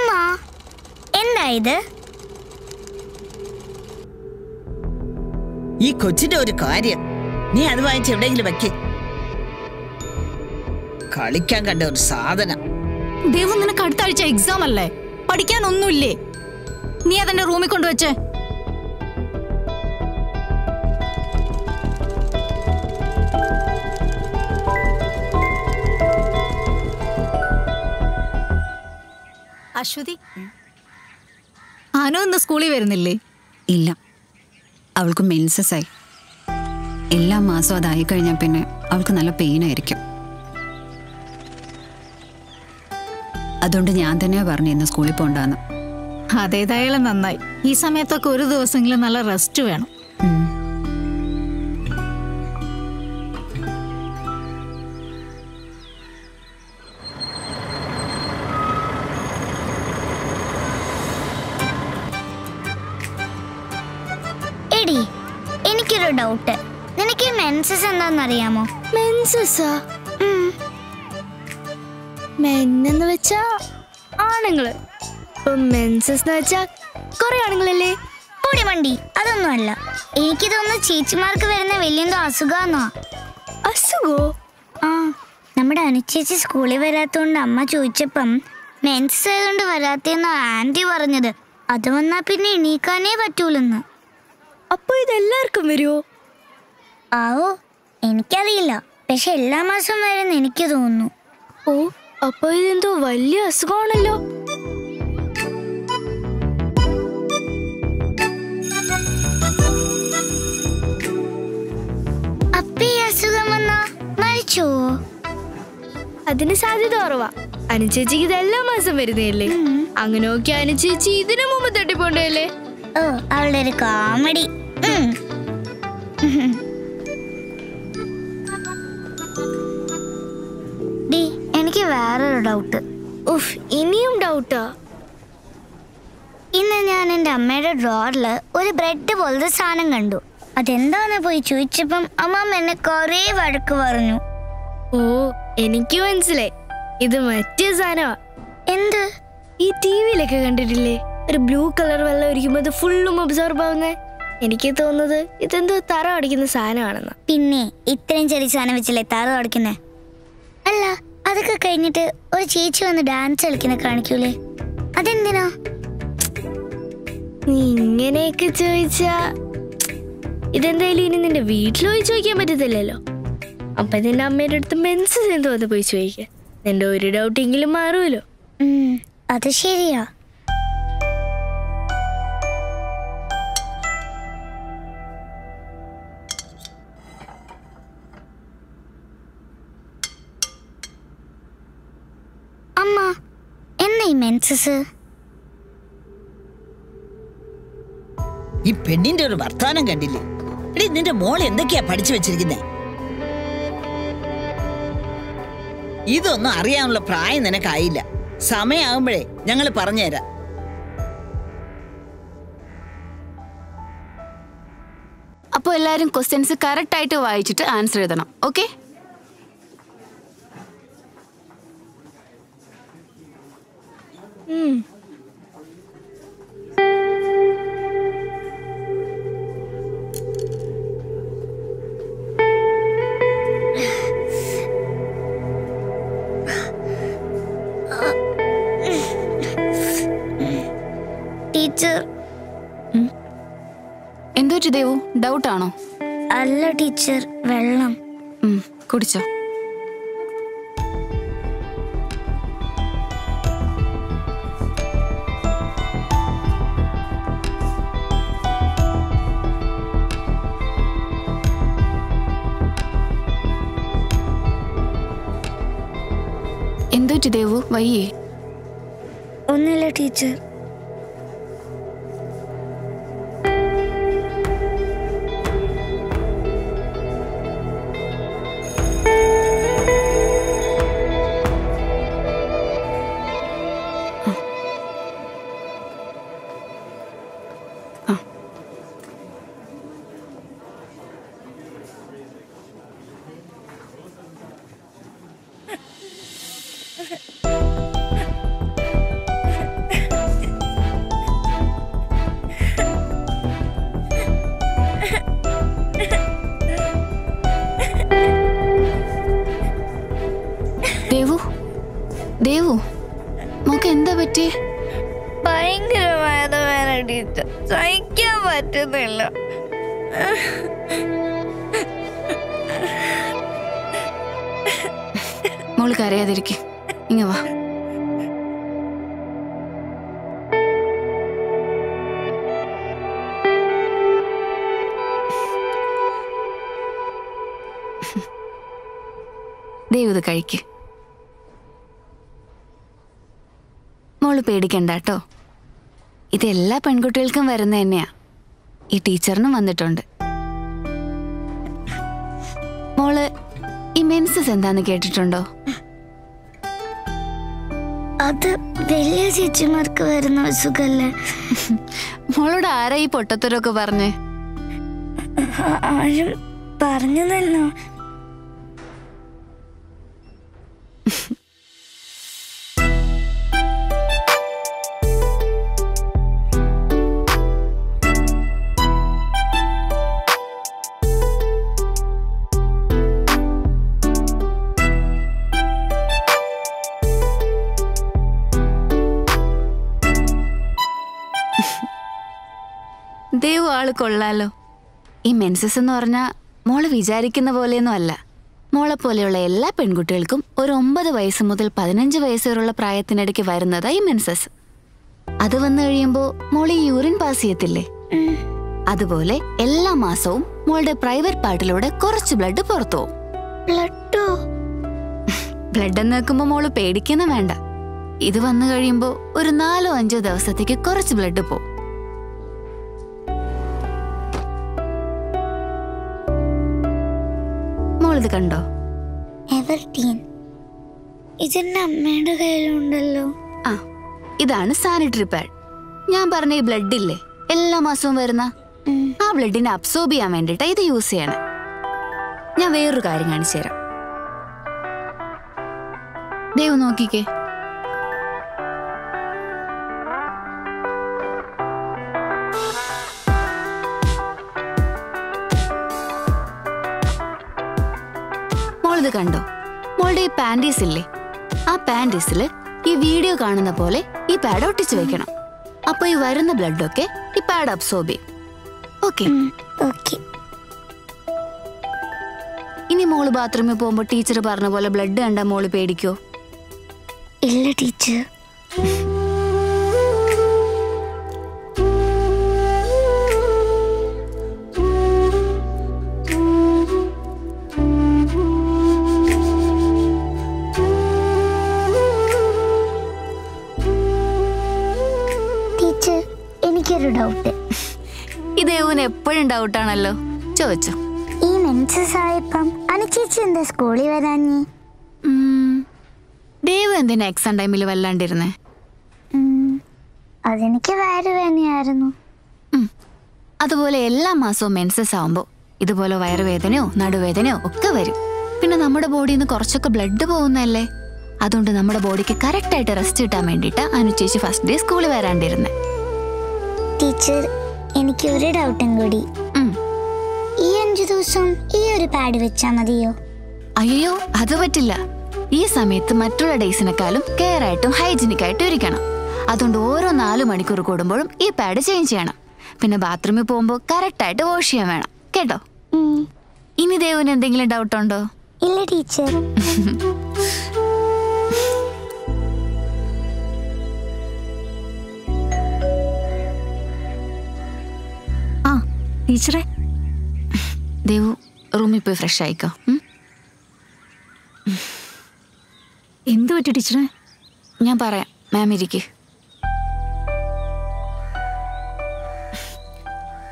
അമ്മ എന്താ ഇത്? ഈ കൊച്ചിന്റെ ഒരു കാര്യം, നീ അത് വാങ്ങിച്ച് എവിടെയെങ്കിലും വെക്ക്. കളിക്കാൻ കണ്ട ഒരു സാധനം. ദേവു, നിനക്ക് അടുത്ത ആഴ്ച എക്സാം അല്ലേ? പഠിക്കാനൊന്നുമില്ലേ? നീ അതെന്റെ റൂമിൽ കൊണ്ടുവച്ചേ. അശ്വതി, ആനോ ഇന്ന് സ്കൂളിൽ വരുന്നില്ലേ? ഇല്ല, അവൾക്ക് മെൻസസ് ആയി. എല്ലാ മാസവും അതായി കഴിഞ്ഞാൽ പിന്നെ അവൾക്ക് നല്ല പെയിൻ ആയിരിക്കും. അതുകൊണ്ട് ഞാൻ തന്നെയാ പറഞ്ഞു ഇന്ന് സ്കൂളിൽ പോകണ്ടെന്ന്. അതേതായാലും നന്നായി. ഈ സമയത്തൊക്കെ ഒരു ദിവസമെങ്കിലും നല്ല റെസ്റ്റ് വേണം. എടി, എനിക്കൊരു ഡൗട്ട്. നിനക്ക് മെൻസസ് എന്താണെന്നറിയാമോ? മെൻസസാ? മെന്നെന്ന് വെച്ചാ ആണുങ്ങള്. മെൻസസ് എന്ന് വെച്ചാ കൊറേ ആണുങ്ങളല്ലേ? പൊടി മണ്ടി, അതൊന്നുമല്ല. എനിക്ക് തോന്നുന്നു ചേച്ചിമാർക്ക് വരുന്ന വലിയെന്തോ അസുഖാന്നോ. അസുഖോ? ആ, നമ്മുടെ അനുചേച്ചി സ്കൂളിൽ വരാത്തോണ്ട് അമ്മ ചോദിച്ചപ്പം മെൻസസ് ആയതുകൊണ്ട് വരാത്തേന്നാ ആന്റി പറഞ്ഞത്. അത് വന്നാ പിന്നെ എണീക്കാനേ പറ്റൂലെന്ന്. അപ്പൊ ഇതെല്ലാവർക്കും വരുമോ? ആവോ, എനിക്കറിയില്ല. പക്ഷെ എല്ലാ മാസവും വരുന്ന എനിക്ക് തോന്നുന്നു. ഓ, അപ്പൊ ഇതെന്തോ വലിയ അസുഖമാണല്ലോ. അപ്പൊ ഈ അസുഖം വന്നാ മരിച്ചോ? അതിന് സാധ്യത കുറവാ. അനുചേച്ചിക്ക് ഇത് എല്ലാ മാസം വരുന്നതല്ലേ. അങ്ങനെ നോക്കി അനുചേച്ചി ഇതിനു മുമ്പ് തട്ടിപ്പോണ്ടല്ലേ. ഓ, അവളുടെ ഒരു കോമഡി. എനിക്ക് വേറൊരു ഡൗട്ട്. ഉഫ്, ഇനിയും ഡൗട്ടാ? ഇന്ന് ഞാൻ എൻ്റെ അമ്മയുടെ ഡ്രോറില് ഒരു ബ്രെഡ് പോലത്തെ സാധനം കണ്ടു. അതെന്താന്ന് പോയി ചോദിച്ചപ്പം അമ്മ എന്നെ കൊറേ വഴക്ക് പറഞ്ഞു. ഓ, എനിക്ക് മനസ്സിലായി. ഇത് മറ്റേ സാധനമാ. എന്ത്? ഈ ടിവിയിലൊക്കെ കണ്ടിട്ടില്ലേ, ഒരു ബ്ലൂ കളർ വെള്ളം ഒഴിക്കുമ്പോൾ അത് ഫുള്ളും ഒബ്സർവ് ആവുന്നേ. എനിക്ക് തോന്നുന്നത് ഇതെന്തോ തറ അടിക്കുന്ന സാധനമാണെന്ന്. പിന്നെ ഇത്രയും ചെറിയ സാധനം വെച്ചല്ലേ തറ അടിക്കുന്നേ? അല്ല, അതൊക്കെ കഴിഞ്ഞിട്ട് ഒരു ചേച്ചി വന്ന് ഡാൻസ് കളിക്കുന്ന കാണിക്കൂലേ, അതെന്തിനാ? നീ ഇങ്ങനെയൊക്കെ ചോദിച്ചാ ഇതെന്തായാലും ഇനി നിന്റെ വീട്ടിൽ പോയി ചോദിക്കാൻ പറ്റത്തില്ലല്ലോ. അപ്പൊ നിന്റെ അമ്മയുടെ അടുത്ത് മെൻസസ് എന്തോ അത് പോയി ചോദിക്ക. നിന്റെ ഒരു ഡൗട്ടെങ്കിലും മാറുമല്ലോ. അത് ശരിയാ. അമ്മ, എന്നാ ഈ മെൻസസ്? ഈ പെണ്ണിന്റെ ഒരു വർത്താനം കണ്ടില്ലേ? എടി, നിന്റെ മോൾ എന്തൊക്കെയാ പഠിച്ചു വെച്ചിരിക്കുന്നേ? ഇതൊന്നും അറിയാനുള്ള പ്രായം നിനക്കായില്ല. സമയമാകുമ്പോഴേ ഞങ്ങൾ പറഞ്ഞുതരാം. അപ്പോൾ എല്ലാവരും ക്വസ്റ്റ്യൻസ് കറക്റ്റ് ആയിട്ട് വായിച്ചിട്ട് ആൻസർ എഴുതണം. ഓക്കെ? ടീച്ചർ. എന്തോ ദേവു, ഡൗട്ടാണോ? അല്ല ടീച്ചർ, വെള്ളം. കുടിച്ചോ. എന്തോ ദേവു, വയ്യേ? ഒന്നുമില്ല ടീച്ചർ. മോക്ക് എന്താ പറ്റിയേ? ഭയങ്കരമായ വേദന ടീച്ചർ, സഹിക്കാൻ പറ്റുന്നില്ല. മോള് കരയാതിരിക്കെ, ഇങ്ങ വാ. ദൈവം ഇത് കഴിക്ക്. മോള് പേടിക്കണ്ട കേട്ടോ. ഇതെല്ലാ പെൺകുട്ടികൾക്കും വരുന്ന തന്നെയാ. ഈ ടീച്ചറിനും വന്നിട്ടുണ്ട്. മോള് ഈ മെൻസസ് എന്താന്ന് കേട്ടിട്ടുണ്ടോ? അത് വലിയ ചേച്ചിമാർക്ക് വരുന്ന സുഖല്ലേ? മോളോട് ആരാ ഈ പൊട്ടത്തരൊക്കെ പറഞ്ഞേ? ആരും പറഞ്ഞതല്ലോ. ദൈവം ആള് കൊള്ളാലോ. ഈ മെൻസസ് എന്ന് പറഞ്ഞാൽ മോള് വിചാരിക്കുന്ന പോലെയൊന്നും അല്ല. മോളെ പോലെയുള്ള എല്ലാ പെൺകുട്ടികൾക്കും ഒരു 9 വയസ്സ് മുതൽ 15 വയസ്സ് വരെയുള്ള പ്രായത്തിനിടയ്ക്ക് വരുന്നതാ ഈ മെൻസസ്. അത് വന്നു കഴിയുമ്പോൾ മോള് ഈ യൂറിൻ പാസ് ചെയ്യത്തില്ലേ, അതുപോലെ എല്ലാ മാസവും മോളുടെ പ്രൈവറ്റ് പാർട്ടിലൂടെ കുറച്ച് ബ്ലഡ് പുറത്തു പോകും. ബ്ലഡ് എന്ന് വെക്കുമ്പോ മോള് പേടിക്കുന്ന വേണ്ട. ഇത് വന്നു കഴിയുമ്പോൾ ഒരു 4-5 ദിവസത്തേക്ക് കുറച്ച് ബ്ലഡ് പോകും. മോളിത് കണ്ടോ? ഇതെന്റെ അമ്മയുടെ കയ്യിലുണ്ടല്ലോ. ആ, ഇതാണ് സാനിറ്ററി പാഡ്. ഞാൻ പറഞ്ഞ ഈ ബ്ലഡ് ഇല്ലേ എല്ലാ മാസവും വരുന്ന, ആ ബ്ലഡിനെ അബ്സോർബ് ചെയ്യാൻ വേണ്ടിട്ടാ ഇത് യൂസ് ചെയ്യണേ. ഞാൻ വേറൊരു കാര്യം കാണിച്ചു തരാം. ദൈവം നോക്കിക്കേ. മോളിത് കണ്ടോ? മോളുടെ ഈ പാൻറ്റീസ് ഇല്ലേ, ആ പാൻറ്റീസില് ഈ വീഡിയോ കാണുന്ന പോലെ ഈ പാഡ് ഒട്ടിച്ചു വെക്കണം. അപ്പൊ ഈ വരുന്ന ബ്ലഡൊക്കെ ഈ പാഡ് അബ്സോർബ് ചെയ്യും. ഓക്കെ? ഇനി മോള് ബാത്റൂമിൽ പോകുമ്പോ ടീച്ചർ പറഞ്ഞ പോലെ ബ്ലഡ് കണ്ടാ മോള് പേടിക്കോ? ഇല്ല ടീച്ചർ. എനിക്കൊരു ഡൗട്ട്. ഇതേവന് എപ്പോഴും ഡൗട്ടാണല്ലോ, ചോദിച്ചോ. ഈ മെൻസസ് ആയപ്പം അനുചേച്ചി എന്താ സ്കൂളിൽ വരാഞ്ഞേ? ദേവ് എന്തിനാ എക്സാം ടൈമിൽ വല്ലാണ്ടിരുന്നേ? അതെനിക്ക് വയറുവേദനയായിരുന്നു. അതുപോലെ എല്ലാ മാസവും മെൻസസ് ആവുമ്പോ ഇതുപോലെ വയറുവേദനയോ നടുവേദനയോ ഒക്കെ വരും. പിന്നെ നമ്മുടെ ബോഡിയിൽ നിന്ന് കുറച്ചൊക്കെ ബ്ലഡ് പോകുന്നല്ലേ. അതുകൊണ്ട് നമ്മുടെ ബോഡിക്ക് കറക്റ്റ് ആയിട്ട് റെസ്റ്റ് കിട്ടാൻ വേണ്ടിട്ട് അനുചേച്ചി ഫസ്റ്റ് ഡേ സ്കൂളിൽ വരാണ്ടിരുന്നേ. ടീച്ചർ, എനിക്ക് ഒരു ഡൗട്ടും കൂടി. ഈ 5 ദിവസം ഈ ഒരു പാഡ് വെച്ചാ മതിയോ? അയ്യോ, അത് പറ്റില്ല. ഈ സമയത്ത് മറ്റുള്ള ഡേയ്സിനെക്കാളും കെയർ ആയിട്ടും ഹൈജീനിക് ആയിട്ടും ഇരിക്കണം. അതുകൊണ്ട് ഓരോ 4 മണിക്കൂർ കൂടുമ്പോഴും ഈ പാഡ് ചേഞ്ച് ചെയ്യണം. പിന്നെ ബാത്റൂമിൽ പോകുമ്പോൾ കറക്റ്റ് ആയിട്ട് വാഷ് ചെയ്യാൻ വേണം, കേട്ടോ? ഇനി ദേവിന് എന്തെങ്കിലും ഡൗട്ട് ഉണ്ടോ? ഇല്ല ടീച്ചർ. ടീച്ചറെ, ദേവു റൂമിൽ പോയി ഫ്രഷ് ആയിക്കോ. എന്ത് പറ്റി ടീച്ചറെ? ഞാൻ പറയാം, മാം ഇരിക്ക്.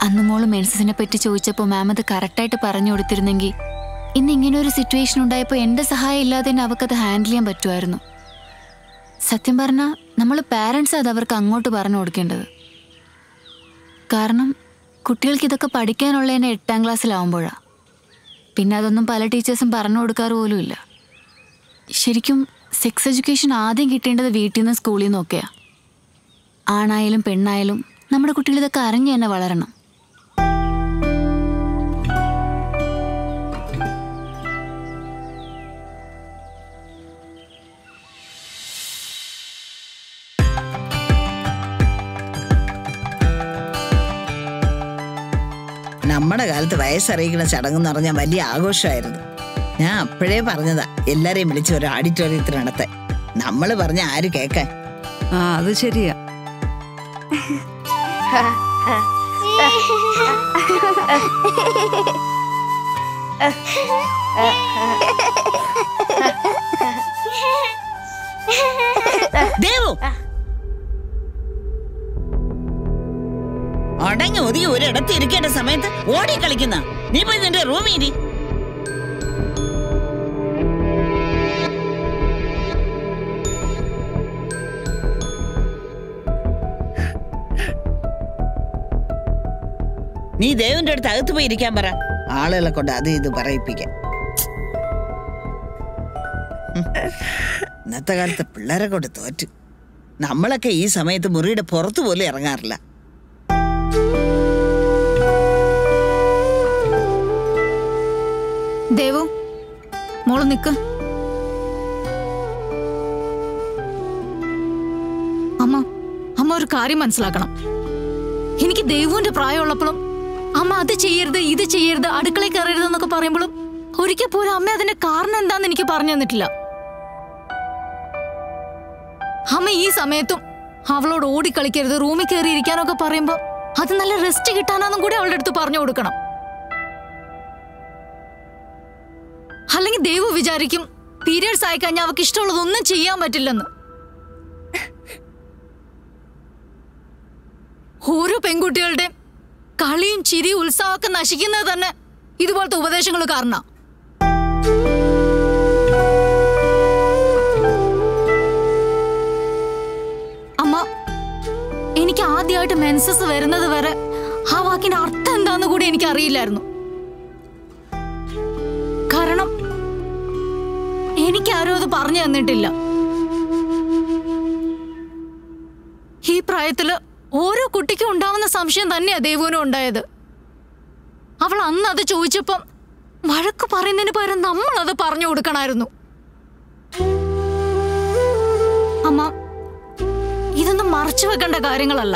അന്ന് മോള് മെൻസസിനെ പറ്റി ചോദിച്ചപ്പോൾ മാം അത് കറക്റ്റായിട്ട് പറഞ്ഞു കൊടുത്തിരുന്നെങ്കിൽ ഇന്ന് ഇങ്ങനെ ഒരു സിറ്റുവേഷൻ ഉണ്ടായപ്പോൾ എൻ്റെ സഹായം ഇല്ലാതെ തന്നെ അവൾക്കത് ഹാൻഡിൽ ചെയ്യാൻ പറ്റുമായിരുന്നു. സത്യം പറഞ്ഞാൽ നമ്മൾ പാരൻസ് അത് അവർക്ക് അങ്ങോട്ട് പറഞ്ഞു കൊടുക്കേണ്ടത്. കാരണം കുട്ടികൾക്ക് ഇതൊക്കെ പഠിക്കാനുള്ളതിനെ 8ാം ക്ലാസ്സിലാവുമ്പോഴാണ്. പിന്നെ അതൊന്നും പല ടീച്ചേഴ്സും പറഞ്ഞു കൊടുക്കാറ് പോലും ഇല്ല. ശരിക്കും സെക്സ് എഡ്യൂക്കേഷൻ ആദ്യം കിട്ടേണ്ടത് വീട്ടിൽ നിന്ന് സ്കൂളിൽ നിന്നൊക്കെയാണ്. ആണായാലും പെണ്ണായാലും നമ്മുടെ കുട്ടികൾ ഇതൊക്കെ അറിഞ്ഞു തന്നെ വളരണം. നമ്മുടെ കാലത്ത് വയസ്സറിയിക്കുന്ന ചടങ്ങെന്ന് പറഞ്ഞാൽ വലിയ ആഘോഷമായിരുന്നു. ഞാൻ അപ്പോഴേ പറഞ്ഞതാ എല്ലാരെയും വിളിച്ച് ഒരു ഓഡിറ്റോറിയത്തിൽ നടത്താൻ. നമ്മൾ പറഞ്ഞ ആര് കേക്കാൻ? ആ അത് ശരിയാ. ദേവു അടങ്ങി ഒതുങ്ങി ഒരിടത്ത് ഇരിക്കേണ്ട സമയത്ത് ഓടി കളിക്കുന്ന നീ പോയി നിന്റെ റൂമിൽ ഇരി. നീ ദേവന്റെ അടുത്ത് അകത്ത് പോയി ഇരിക്കാൻ പറ. ആളുകളെ കൊണ്ട് അത് ഇത് പറയിപ്പിക്കാൻ. ഇന്നത്തെ കാലത്ത് പിള്ളേരെ കൊണ്ട് തോറ്റ്. നമ്മളൊക്കെ ഈ സമയത്ത് മുറിയുടെ പുറത്തു പോലും ഇറങ്ങാറില്ല. ദേവു മോള് നിക്ക്. അമ്മ ഒരു കാര്യം മനസ്സിലാക്കണം. എനിക്ക് ദേവുവിന്റെ പ്രായമുള്ളപ്പോഴും അമ്മ അത് ചെയ്യരുത് ഇത് ചെയ്യരുത് അടുക്കളയിൽ കയറരുത് എന്നൊക്കെ പറയുമ്പോഴും ഒരിക്കൽ പോലും അമ്മ അതിന്റെ കാരണം എന്താന്ന് എനിക്ക് പറഞ്ഞു തന്നിട്ടില്ല. അമ്മ ഈ സമയത്തും അവളോട് ഓടിക്കളിക്കരുത് റൂമിൽ കയറി ഇരിക്കാനൊക്കെ പറയുമ്പോ അത് നല്ല റെസ്റ്റ് കിട്ടാനാന്നും കൂടി അവളുടെ അടുത്ത് പറഞ്ഞു കൊടുക്കണം. അല്ലെങ്കിൽ ദേവു വിചാരിക്കും പീരിയഡ്സ് ആയി കഴിഞ്ഞാൽ അവൾക്ക് ഇഷ്ടമുള്ളതൊന്നും ചെയ്യാൻ പറ്റില്ലെന്ന്. ഓരോ പെൺകുട്ടികളുടെ കളിയും ചിരിയും ഉത്സാഹമൊക്കെ നശിക്കുന്നത് തന്നെ ഇതുപോലത്തെ ഉപദേശങ്ങൾ കാരണം. അമ്മ എനിക്ക് ആദ്യമായിട്ട് മെൻസസ് വരുന്നത് വരെ ആ വാക്കിന്റെ അർത്ഥം എന്താന്ന് കൂടി എനിക്ക് അറിയില്ലായിരുന്നു. കാരണം എനിക്കാരും അത് പറഞ്ഞു തന്നിട്ടില്ല. ഈ പ്രായത്തില് ഓരോ കുട്ടിക്കും ഉണ്ടാവുന്ന സംശയം തന്നെയാ ദേവുവിനും ഉണ്ടായത്. അവൾ അന്ന് അത് ചോദിച്ചപ്പം വഴക്ക് പറയുന്നതിന് പകരം നമ്മൾ അത് പറഞ്ഞു കൊടുക്കണമായിരുന്നു. അമ്മ ഇതൊന്നും മറച്ചു വെക്കേണ്ട കാര്യങ്ങളല്ല.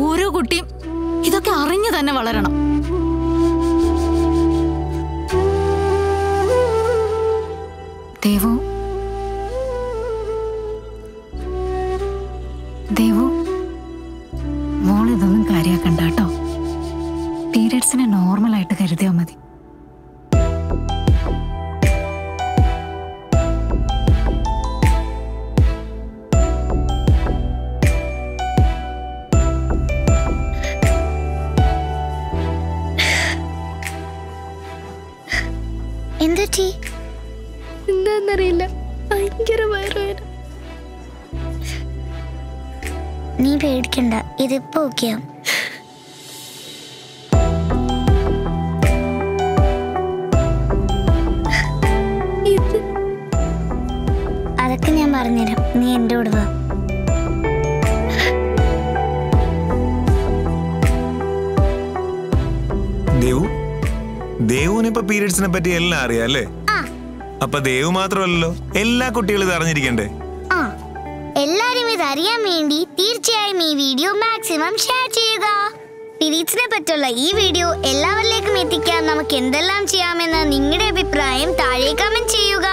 ഓരോ കുട്ടിയും ഇതൊക്കെ അറിഞ്ഞു തന്നെ വളരണം. ദേവു ദേവു മോളിതൊന്നും കാര്യാക്കണ്ട കേട്ടോ. പീരിയഡ്സിനെ നോർമലായിട്ട് കരുതിയാൽ മതി. എന്താന്നറിയില്ല, ഭയങ്കര വയറുവേദന. നീ പേടിക്കണ്ട, ഇതിപ്പോ ഓക്കെയാവും. അതൊക്കെ ഞാൻ പറഞ്ഞുതരാം, നീ എൻ്റെ കൂടെ വാ. ദേവുവിനിപ്പോ പീരിയഡ്സിനെ പറ്റി എല്ലാം അറിയാം അല്ലേ? അപ്പൊ ദേവു മാത്രമല്ലല്ലോ, എല്ലാ കുട്ടികളും ഇത് അറിഞ്ഞിരിക്കണ്ടേ? എല്ലാരും ഇത് അറിയാൻ വേണ്ടി തീർച്ചയായും ഈ വീഡിയോ മാക്സിമം ഷെയർ ചെയ്യുക. പീരിയഡ്സിനെ പറ്റിയുള്ള ഈ വീഡിയോ എല്ലാവരിലേക്കും എത്തിക്കാൻ നമുക്ക് എന്തെല്ലാം ചെയ്യാമെന്ന് നിങ്ങളുടെ അഭിപ്രായം താഴെ കമന്റ് ചെയ്യുക.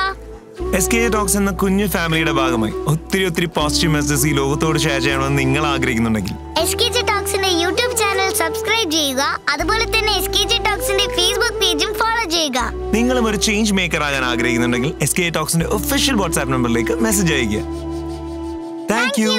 SKJ ടോക്സ് എന്ന കുഞ്ഞു ഫാമിലിയുടെ ഭാഗമായി ഒത്തിരി പോസിറ്റീവ് മെസ്സേജസ് ഈ ലോകത്തോട് ഷെയർ ചെയ്യണമെന്ന് നിങ്ങൾ ആഗ്രഹിക്കുന്നുണ്ടെങ്കിൽ SKJ ടോക്സിന്റെ യൂട്യൂബ് ചാനൽ സബ്സ്ക്രൈബ് ചെയ്യുക. അതുപോലെ തന്നെ SKJ ടോക്സിന്റെ ഫേസ്ബുക്ക് പേജും ഫോളോ ചെയ്യുക. നിങ്ങളും ഒരു ചേഞ്ച് മേക്കർ ആകാൻ ആഗ്രഹിക്കുന്നുണ്ടെങ്കിൽ SKJ ടോക്സിന്റെ ഒഫീഷ്യൽ വാട്സ്ആപ്പ് നമ്പറിലേക്ക് മെസ്സേജ് അയയ്ക്കുക. Thank you.